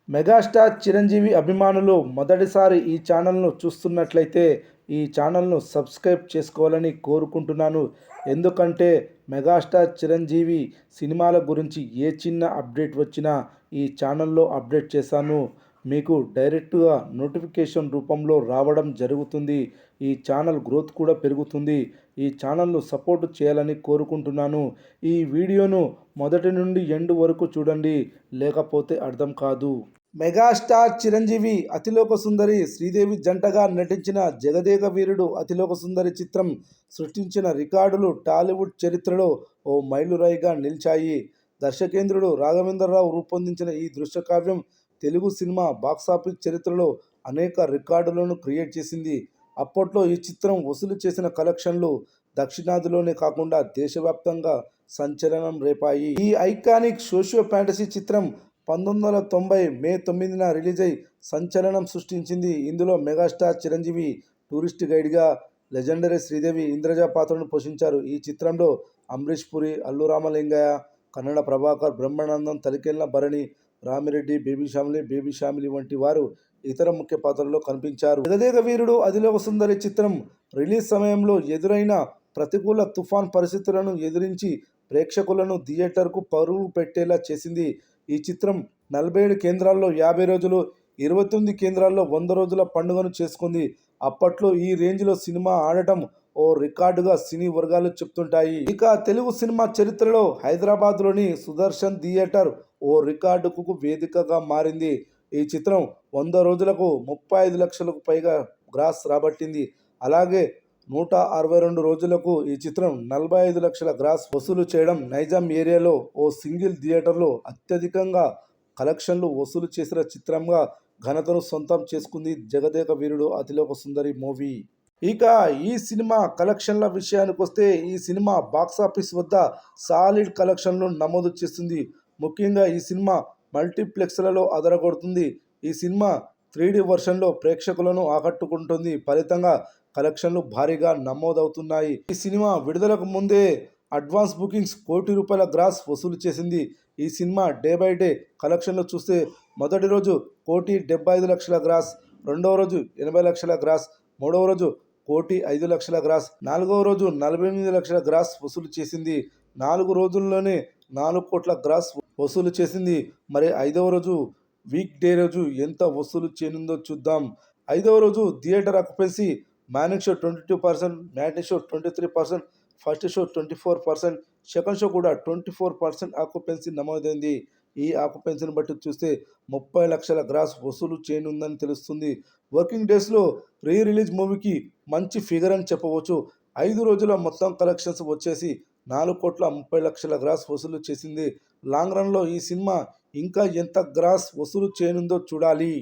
Megastar Chiranjeevi అభిమానులు మొదటిసారి ఈ ఛానల్ను చూస్తున్నట్లయితే ఈ ఛానల్ను సబ్స్క్రైబ్ చేసుకోవాలని కోరుకుంటున్నాను. ఎందుకంటే మెగాస్టార్ చిరంజీవి సినిమాల గురించి ఏ చిన్న అప్డేట్ వచ్చినా ఈ ఛానల్లో అప్డేట్ చేశాను. మీకు డైరెక్ట్గా నోటిఫికేషన్ రూపంలో రావడం జరుగుతుంది. ఈ ఛానల్ గ్రోత్ కూడా పెరుగుతుంది. ఈ ఛానల్ను సపోర్ట్ చేయాలని కోరుకుంటున్నాను. ఈ వీడియోను మొదటి నుండి ఎండ్ వరకు చూడండి, లేకపోతే అర్థం కాదు. మెగాస్టార్ చిరంజీవి అతిలోక సుందరి శ్రీదేవి జంటగా నటించిన జగదేక వీరుడు అతిలోక సుందరి చిత్రం సృష్టించిన రికార్డులు టాలీవుడ్ చరిత్రలో ఓ మైలురాయిగా నిలిచాయి. దర్శకేంద్రుడు రాఘవేంద్రరావు రూపొందించిన ఈ దృశ్యకావ్యం తెలుగు సినిమా బాక్సాఫీస్ చరిత్రలో అనేక రికార్డులను క్రియేట్ చేసింది. అప్పట్లో ఈ చిత్రం వసూలు చేసిన కలెక్షన్లు దక్షిణాదిలోనే కాకుండా దేశవ్యాప్తంగా సంచలనం రేపాయి. ఈ ఐకానిక్ సోషియో ఫ్యాంటసీ చిత్రం 1990 మే 9న రిలీజ్ అయి సంచలనం సృష్టించింది. ఇందులో మెగాస్టార్ చిరంజీవి టూరిస్ట్ గైడ్గా, లెజెండరీ శ్రీదేవి ఇంద్రజ పాత్రను పోషించారు. ఈ చిత్రంలో అమరీష్ పురి, అల్లు రామలింగయ్య, కన్నడ ప్రభాకర్, బ్రహ్మానందం, తలికెళ్ల భరణి, రామిరెడ్డి, బేబీ షామిలి వంటి వారు ఇతర ముఖ్య పాత్రల్లో కనిపించారు. జగదేక వీరుడు అతిలోక సుందరి చిత్రం రిలీజ్ సమయంలో ఎదురైన ప్రతికూల తుఫాన్ పరిస్థితులను ఎదిరించి ప్రేక్షకులను థియేటర్కు పరుగు పెట్టేలా చేసింది. ఈ చిత్రం 47 కేంద్రాల్లో 50 రోజులు, 29 కేంద్రాల్లో 100 రోజుల పండుగను చేసుకుంది. అప్పట్లో ఈ రేంజ్లో సినిమా ఆడటం ఓ రికార్డుగా సినీ వర్గాలు చెప్తుంటాయి. ఇక తెలుగు సినిమా చరిత్రలో హైదరాబాద్లోని సుదర్శన్ థియేటర్ ఓ రికార్డుకు వేదికగా మారింది. ఈ చిత్రం 100 రోజులకు 35 లక్షలకు పైగా గ్రాస్ రాబట్టింది. అలాగే 162 రోజులకు ఈ చిత్రం 45 లక్షల గ్రాస్ వసూలు చేయడం నైజాం ఏరియాలో ఓ సింగిల్ థియేటర్లో అత్యధికంగా కలెక్షన్లు వసూలు చేసిన చిత్రంగా ఘనతను సొంతం చేసుకుంది జగదేక వీరుడు అతిలోక సుందరి మూవీ. ఇక ఈ సినిమా కలెక్షన్ల విషయానికి వస్తే ఈ సినిమా బాక్సాఫీస్ వద్ద సాలిడ్ కలెక్షన్లు నమోదు చేస్తుంది. ముఖ్యంగా ఈ సినిమా మల్టీప్లెక్స్లలో అదరగొడుతుంది. ఈ సినిమా 3D వర్షన్లో ప్రేక్షకులను ఆకట్టుకుంటుంది. ఫలితంగా కలెక్షన్లు భారీగా నమోదవుతున్నాయి. ఈ సినిమా విడుదలకు ముందే అడ్వాన్స్ బుకింగ్స్ ₹1,00,00,000 గ్రాస్ వసూలు చేసింది. ఈ సినిమా డే బై డే కలెక్షన్లు చూస్తే మొదటి రోజు ₹1,75,00,000 గ్రాస్, రెండవ రోజు ₹80 లక్షల గ్రాస్, మూడవ రోజు ₹1,05,00,000 గ్రాస్, నాలుగవ రోజు ₹48 లక్షల గ్రాస్ వసూలు చేసింది. 4 రోజుల్లోనే 4 కోట్ల గ్రాస్ వసూలు చేసింది. మరి ఐదవ రోజు వీక్ డే రోజు ఎంత వసూలు చేయనుందో చూద్దాం. ఐదవ రోజు theatre occupancy morning show 22%, matinee show 23%, first show 24%, second show కూడా 24% ఆక్యుపెన్సీ నమోదైంది. ఈ ఆక్యుపెన్సీని బట్టి చూస్తే 30 లక్షల గ్రాస్ వసూలు చేయనుందని తెలుస్తుంది. వర్కింగ్ డేస్లో రీ రిలీజ్ మూవీకి మంచి ఫిగర్ అని చెప్పవచ్చు. 5 రోజుల మొత్తం కలెక్షన్స్ వచ్చేసి ₹4,30,00,000 గ్రాస్ వసూలు చేసింది. లాంగ్ రన్లో ఈ సినిమా ఇంకా ఎంత గ్రాస్ వసూలు చేయనుందో చూడాలి.